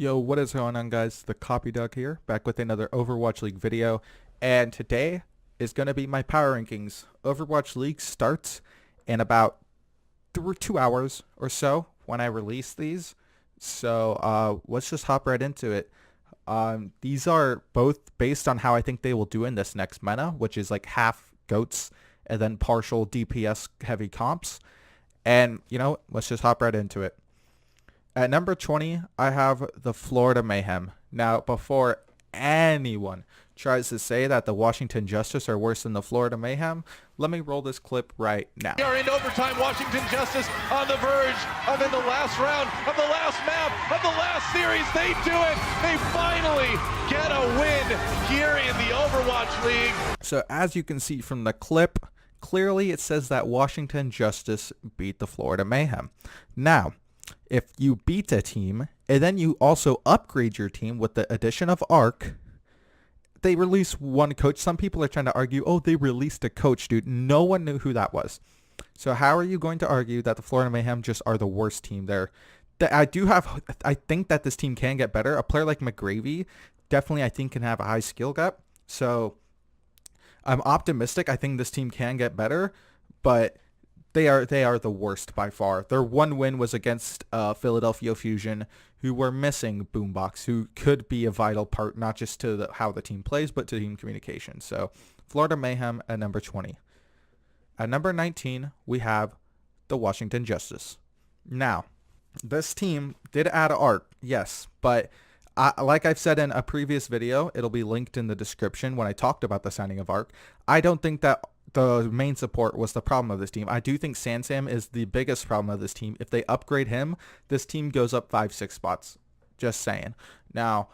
Yo, what is going on, guys? The Copy Dog here, back with another Overwatch League video, and today is going to be my power rankings. Overwatch League starts in about 2 hours or so when I release these, so let's just hop right into it. These are both based on how I think they will do in this next meta, which is like half goats and then partial DPS heavy comps, and let's just hop right into it. At number 20, I have the Florida Mayhem. Now, before anyone tries to say that the Washington Justice are worse than the Florida Mayhem, let me roll this clip right now. We are in overtime. Washington Justice on the verge of in the last round of the last map of the last series. They do it. They finally get a win here in the Overwatch League. So as you can see from the clip, clearly it says that Washington Justice beat the Florida Mayhem. Now, if you beat a team and then you also upgrade your team with the addition of Arc, they release one coach. Some people are trying to argue, oh, they released a coach, dude. No one knew who that was. So how are you going to argue that the Florida Mayhem just are the worst team there? I think that this team can get better. A player like McGravy definitely, I think, can have a high skill gap. So I'm optimistic. I think this team can get better, but they are the worst by far. Their one win was against Philadelphia Fusion, who were missing Boombox, who could be a vital part not just to how the team plays, but to team communication. So Florida Mayhem at number 20. At number 19, we have the Washington Justice. Now, this team did add art, yes, but like I've said in a previous video, it'll be linked in the description when I talked about the signing of Arc. I don't think that the main support was the problem of this team. I do think Sansam is the biggest problem of this team. If they upgrade him, this team goes up 5-6 spots. Just saying. Now,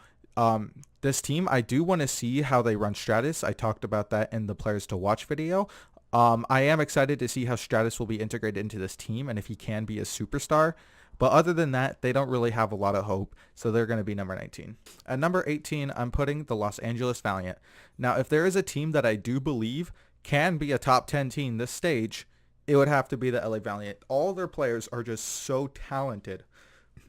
this team, I do want to see how they run Stratus. I talked about that in the players to watch video. I am excited to see how Stratus will be integrated into this team and if he can be a superstar. But other than that, they don't really have a lot of hope, so they're going to be number 19. At number 18, I'm putting the Los Angeles Valiant. Now, if there is a team that I do believe can be a top 10 team this stage, it would have to be the LA Valiant. All their players are just so talented,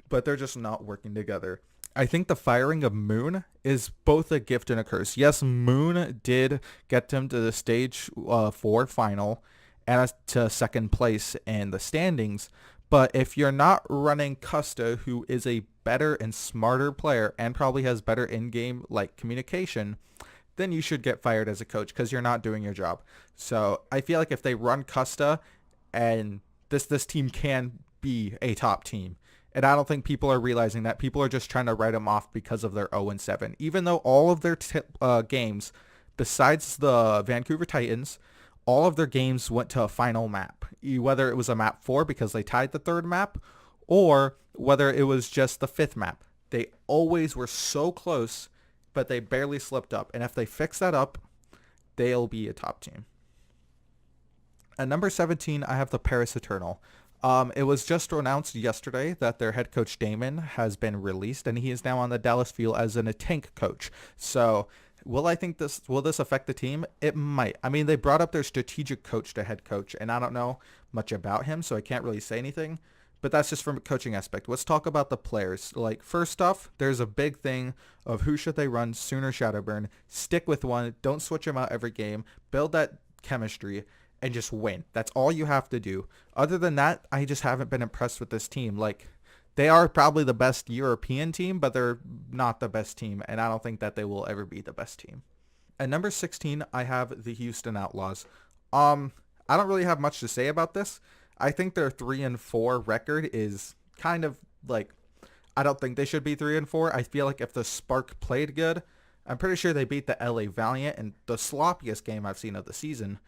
but they're just not working together. I think the firing of Moon is both a gift and a curse. Yes, Moon did get them to the stage 4 final and to second place in the standings, but if you're not running Custa, who is a better and smarter player and probably has better in-game communication, then you should get fired as a coach because you're not doing your job. So I feel like if they run Custa, and this team can be a top team. And I don't think people are realizing that. People are just trying to write them off because of their 0-7. Even though all of their games, besides the Vancouver Titans, all of their games went to a final map. Whether it was a map 4 because they tied the third map, or whether it was just the 5th map. They always were so close, but they barely slipped up. And if they fix that up, they'll be a top team. At number 17, I have the Paris Eternal. It was just announced yesterday that their head coach Damon has been released, and he is now on the Dallas field as a tank coach. So will this affect the team? It might. I mean, they brought up their strategic coach to head coach, and I don't know much about him, so I can't really say anything. But that's just from a coaching aspect. Let's talk about the players. First off, there's a big thing of who should they run, Sooner Shadowburn. Stick with one. Don't switch them out every game. Build that chemistry and just win. That's all you have to do. Other than that, I just haven't been impressed with this team. They are probably the best European team, but they're not the best team, and I don't think that they will ever be the best team. At number 16, I have the Houston Outlaws. I don't really have much to say about this. I think their 3-4 record is kind of I don't think they should be 3-4. I feel like if the Spark played good, I'm pretty sure they beat the LA Valiant in the sloppiest game I've seen of the season.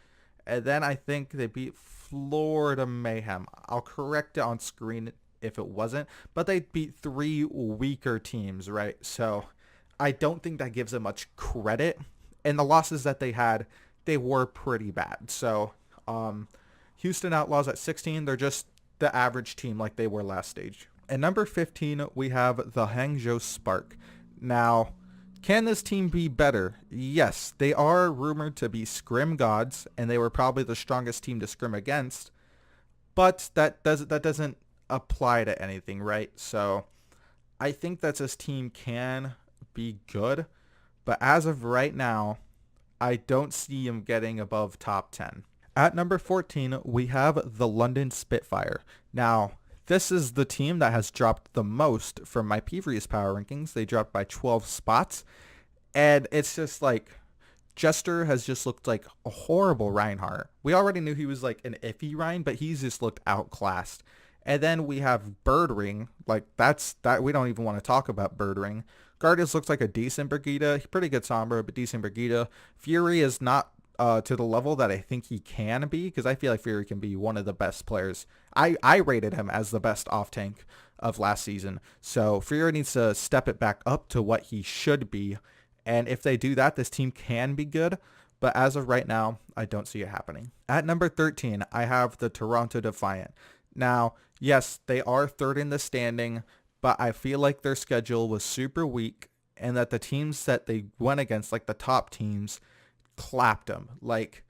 And then I think they beat Florida Mayhem. I'll correct it on screen if it wasn't, but they beat 3 weaker teams, right? So I don't think that gives them much credit. And the losses that they had, they were pretty bad. So, Houston Outlaws at 16, they're just the average team like they were last stage. At number 15, we have the Hangzhou Spark. Now, can this team be better? Yes, they are rumored to be scrim gods, and they were probably the strongest team to scrim against, but that doesn't apply to anything, right? So I think that this team can be good, but as of right now, I don't see him getting above top 10. At number 14, we have the London Spitfire. Now, this is the team that has dropped the most from my previous power rankings. They dropped by 12 spots. And it's just like, Jester has just looked like a horrible Reinhardt. We already knew he was like an iffy Rein, but he's just looked outclassed. And then we have Birdring. Like, that we don't even want to talk about Birdring. Guardians looks like a decent Brigitte. Pretty good Sombra, but decent Brigitte. Fury is not to the level that I think he can be, because I feel like Fury can be one of the best players. I rated him as the best off-tank of last season. So Fury needs to step it back up to what he should be. And if they do that, this team can be good. But as of right now, I don't see it happening. At number 13, I have the Toronto Defiant. Now, yes, they are third in the standing, but I feel like their schedule was super weak and that the teams that they went against, like the top teams, clapped them. Like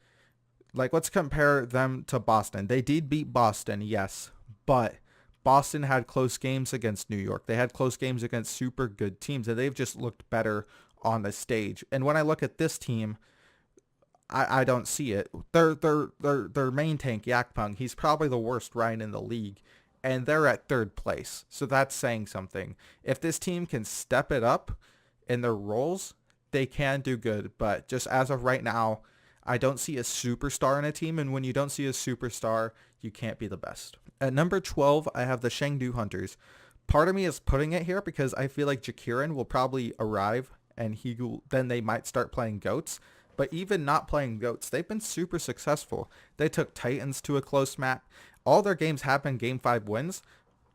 let's compare them to Boston. They did beat Boston, yes, but Boston had close games against New York. They had close games against super good teams, and they've just looked better on the stage. And when I look at this team, I don't see it. Their main tank, Yakpung, he's probably the worst Ryan in the league, and they're at third place. So that's saying something. If this team can step it up in their roles, they can do good. But just as of right now, I don't see a superstar in a team, and when you don't see a superstar, you can't be the best. At number 12, I have the Chengdu Hunters. Part of me is putting it here because I feel like Jakirin will probably arrive, and then they might start playing GOATs. But even not playing GOATs, they've been super successful. They took Titans to a close map. All their games have been Game 5 wins,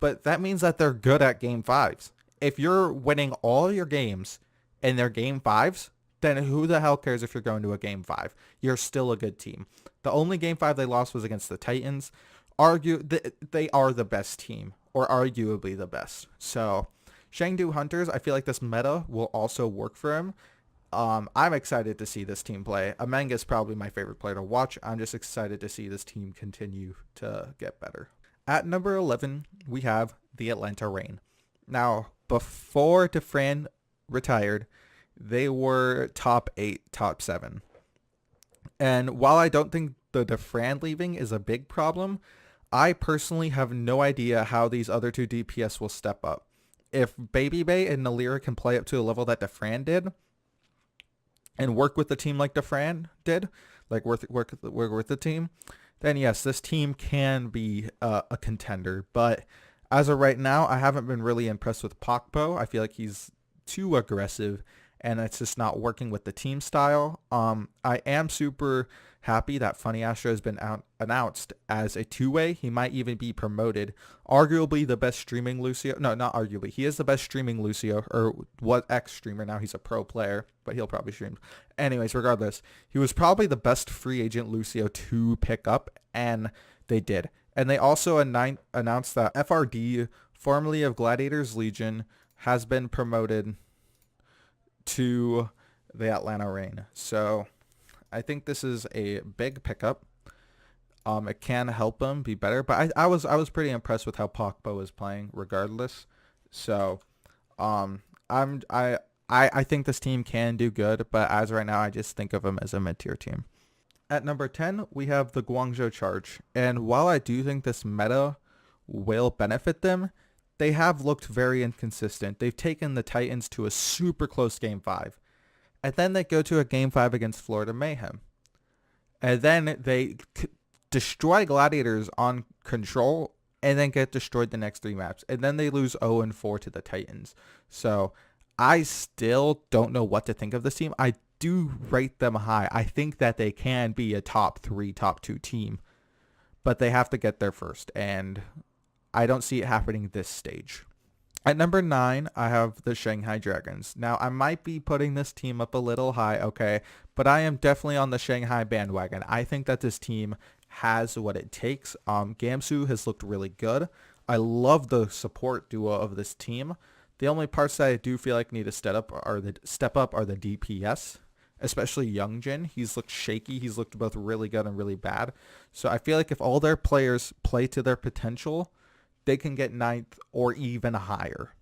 but that means that they're good at Game 5s. If you're winning all your games and they're Game 5s, then who the hell cares if you're going to a Game 5? You're still a good team. The only Game 5 they lost was against the Titans. They are the best team, or arguably the best. So, Chengdu Hunters, I feel like this meta will also work for him. I'm excited to see this team play. Ameng is probably my favorite player to watch. I'm just excited to see this team continue to get better. At number 11, we have the Atlanta Reign. Now, before Defran retired, they were top 8, top 7. And while I don't think the Defran leaving is a big problem, I personally have no idea how these other two DPS will step up. If Baby Bay and Nalira can play up to the level that Defran did, and work with the team like Defran did, like work with the team, then yes, this team can be a contender. But as of right now, I haven't been really impressed with Pokpo. I feel like he's too aggressive, and it's just not working with the team style. I am super happy that Funny Astro has been announced as a two-way. He might even be promoted. Arguably the best streaming Lucio. No, not arguably. He is the best streaming Lucio, or what ex-streamer. Now he's a pro player, but he'll probably stream. Anyways, regardless, he was probably the best free agent Lucio to pick up, and they did. And they also announced that FRD, formerly of Gladiators Legion, has been promoted to the Atlanta Reign. So I think this is a big pickup. It can help him be better, but I was pretty impressed with how Pokpo is playing regardless. So I think this team can do good, but as right now I just think of him as a mid-tier team. At number 10, we have the Guangzhou Charge. And while I do think this meta will benefit them, they have looked very inconsistent. They've taken the Titans to a super close Game 5. And then they go to a Game 5 against Florida Mayhem. And then they destroy Gladiators on Control and then get destroyed the next 3 maps. And then they lose 0-4 to the Titans. So I still don't know what to think of this team. I do rate them high. I think that they can be a top 3, top 2 team. But they have to get there first. And I don't see it happening this stage. At number 9, I have the Shanghai Dragons. Now, I might be putting this team up a little high, okay, but I am definitely on the Shanghai bandwagon. I think that this team has what it takes. Gamsu has looked really good. I love the support duo of this team. The only parts that I do feel like need to step up are the DPS, especially Youngjin. He's looked shaky. He's looked both really good and really bad. So I feel like if all their players play to their potential, they can get 9th or even higher.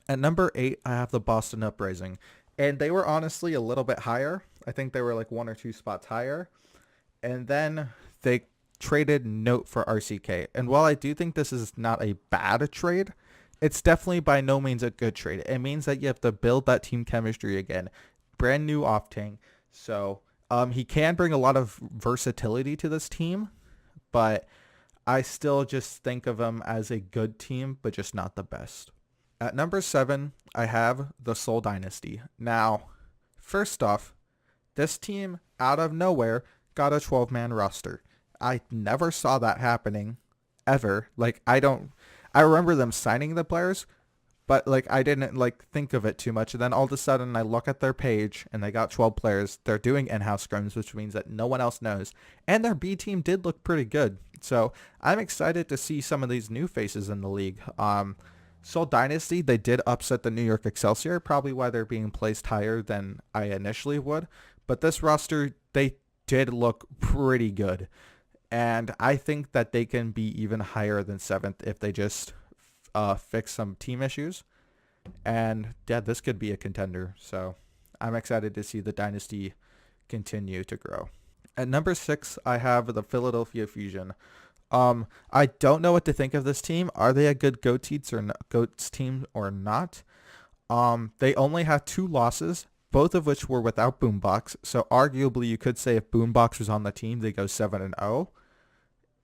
At number 8, I have the Boston Uprising. And they were honestly a little bit higher. I think they were like 1 or 2 spots higher. And then they traded Note for RCK. And while I do think this is not a bad trade, it's definitely by no means a good trade. It means that you have to build that team chemistry again. Brand new Octane. So he can bring a lot of versatility to this team, but I still just think of him as a good team, but just not the best. At number 7, I have the Seoul Dynasty. Now, first off, this team out of nowhere got a 12-man roster. I never saw that happening ever. Like, I remember them signing the players, but like I didn't like think of it too much. And then all of a sudden I look at their page and they got 12 players. They're doing in-house scrims, which means that no one else knows. And their B team did look pretty good. So I'm excited to see some of these new faces in the league. Seoul Dynasty, they did upset the New York Excelsior, probably why they're being placed higher than I initially would. But this roster, they did look pretty good. And I think that they can be even higher than 7th if they just fix some team issues. And yeah, this could be a contender. So I'm excited to see the Dynasty continue to grow. At number 6, I have the Philadelphia Fusion. I don't know what to think of this team. Are they a good GOATs team or not? They only had 2 losses, both of which were without Boombox. So arguably you could say if Boombox was on the team, they go 7-0.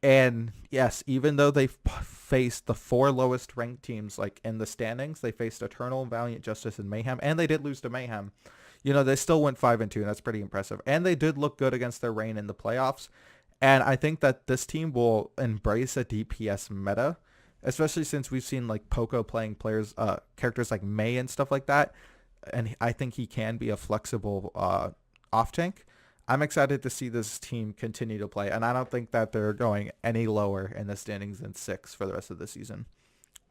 And yes, even though they faced the 4 lowest ranked teams like in the standings, they faced Eternal, Valiant, Justice, and Mayhem, and they did lose to Mayhem. You know, they still went 5-2, and that's pretty impressive. And they did look good against their reign in the playoffs. And I think that this team will embrace a DPS meta, especially since we've seen like Poco playing characters like Mei and stuff like that. And I think he can be a flexible off tank. I'm excited to see this team continue to play, and I don't think that they're going any lower in the standings than 6 for the rest of the season.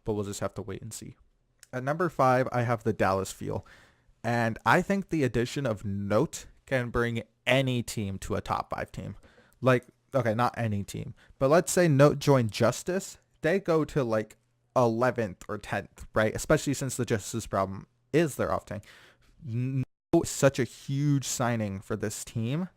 But we'll just have to wait and see. At number 5, I have the Dallas Fuel. And I think the addition of Note can bring any team to a top 5 team. Like, okay, not any team, but let's say Note joined Justice. They go to like 11th or 10th, right? Especially since the Justice problem is their off tank. Such a huge signing for this team,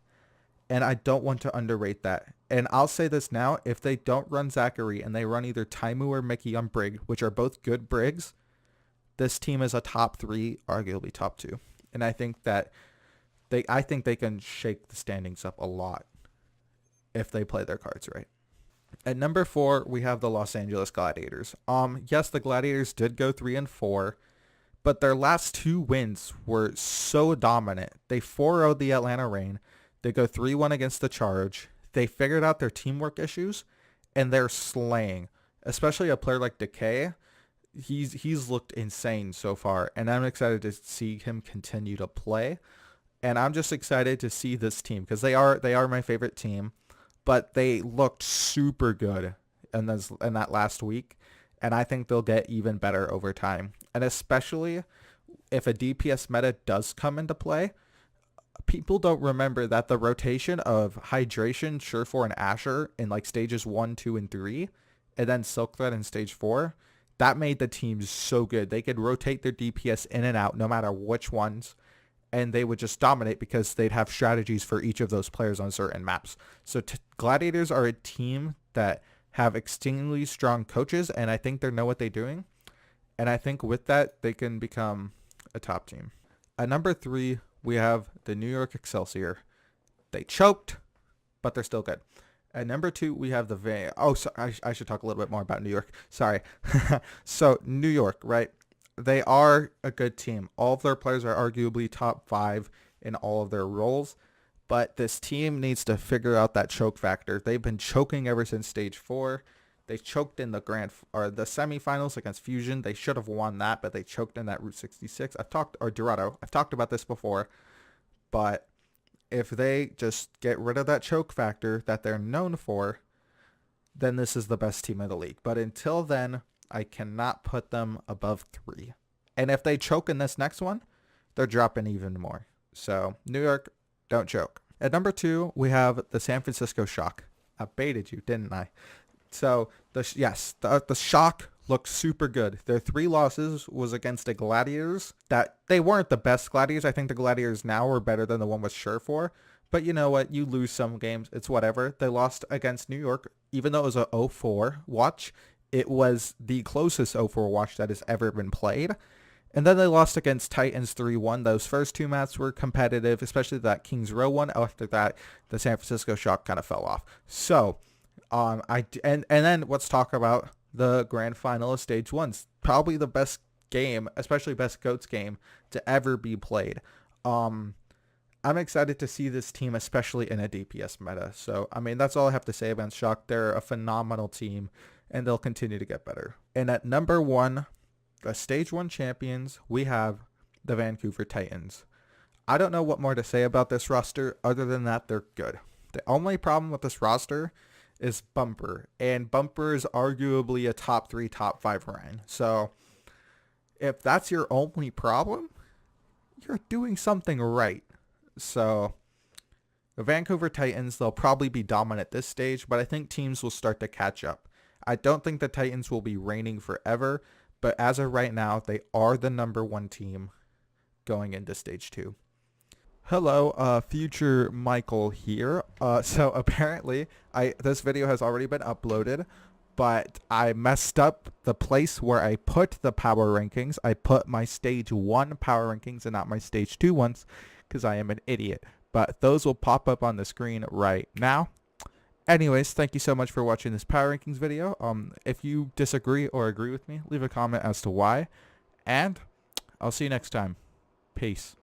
and I don't want to underrate that. And I'll say this now, if they don't run Zachary and they run either Taimu or Mickey on Brig, which are both good Brigs, this team is a top 3, arguably top 2. And I think that I think they can shake the standings up a lot if they play their cards right. At number 4, we have the Los Angeles Gladiators. Yes, the Gladiators did go 3-4. But their last 2 wins were so dominant. They 4-0'd the Atlanta Reign. They go 3-1 against the Charge. They figured out their teamwork issues, and they're slaying. Especially a player like Decay. He's looked insane so far, and I'm excited to see him continue to play. And I'm just excited to see this team because they are my favorite team, but they looked super good in that last week. And I think they'll get even better over time. And especially if a DPS meta does come into play, people don't remember that the rotation of Hydration, Surefour, and Asher in like stages 1, 2, and 3, and then Silk Thread in stage 4, that made the teams so good. They could rotate their DPS in and out no matter which ones, and they would just dominate because they'd have strategies for each of those players on certain maps. So Gladiators are a team that have extremely strong coaches, and I think they know what they're doing. And I think with that, they can become a top team. At number 3, we have the New York Excelsior. They choked, but they're still good. At number 2, we have the I should talk a little bit more about New York. Sorry. So New York, right? They are a good team. All of their players are arguably top 5 in all of their roles. But this team needs to figure out that choke factor. They've been choking ever since stage 4. They choked in the the semifinals against Fusion. They should have won that, but they choked in that Route 66. Dorado. I've talked about this before. But if they just get rid of that choke factor that they're known for, then this is the best team in the league. But until then, I cannot put them above 3. And if they choke in this next one, they're dropping even more. So New York, don't choke. At number 2, we have the San Francisco Shock. I baited you, didn't I? So the Shock looked super good. Their 3 losses was against the Gladiators. That they weren't the best Gladiators. I think the Gladiators now are better than the one with Surefour. But you know what? You lose some games. It's whatever. They lost against New York, even though it was a 0-4 watch. It was the closest 0-4 watch that has ever been played. And then they lost against Titans 3-1. Those first 2 matches were competitive, especially that Kings Row one. After that, the San Francisco Shock kind of fell off. So, and then let's talk about the grand final of Stage 1. Probably the best game, especially best GOATS game to ever be played. I'm excited to see this team, especially in a DPS meta. So, I mean, that's all I have to say about Shock. They're a phenomenal team, and they'll continue to get better. And at number 1, the Stage 1 champions, we have the Vancouver Titans. I don't know what more to say about this roster other than that they're good. The only problem with this roster is Bumper, and Bumper is arguably a top 3, top 5 Ryan. So if that's your only problem, you're doing something right. So the Vancouver Titans, they'll probably be dominant this stage, but I think teams will start to catch up. I don't think the Titans will be reigning forever, but as of right now, they are the number 1 team going into Stage 2. Hello, future Michael here. So apparently, this video has already been uploaded, but I messed up the place where I put the power rankings. I put my Stage 1 power rankings and not my Stage 2 ones, because I am an idiot. But those will pop up on the screen right now. Anyways, thank you so much for watching this power rankings video. If you disagree or agree with me, leave a comment as to why. And I'll see you next time. Peace.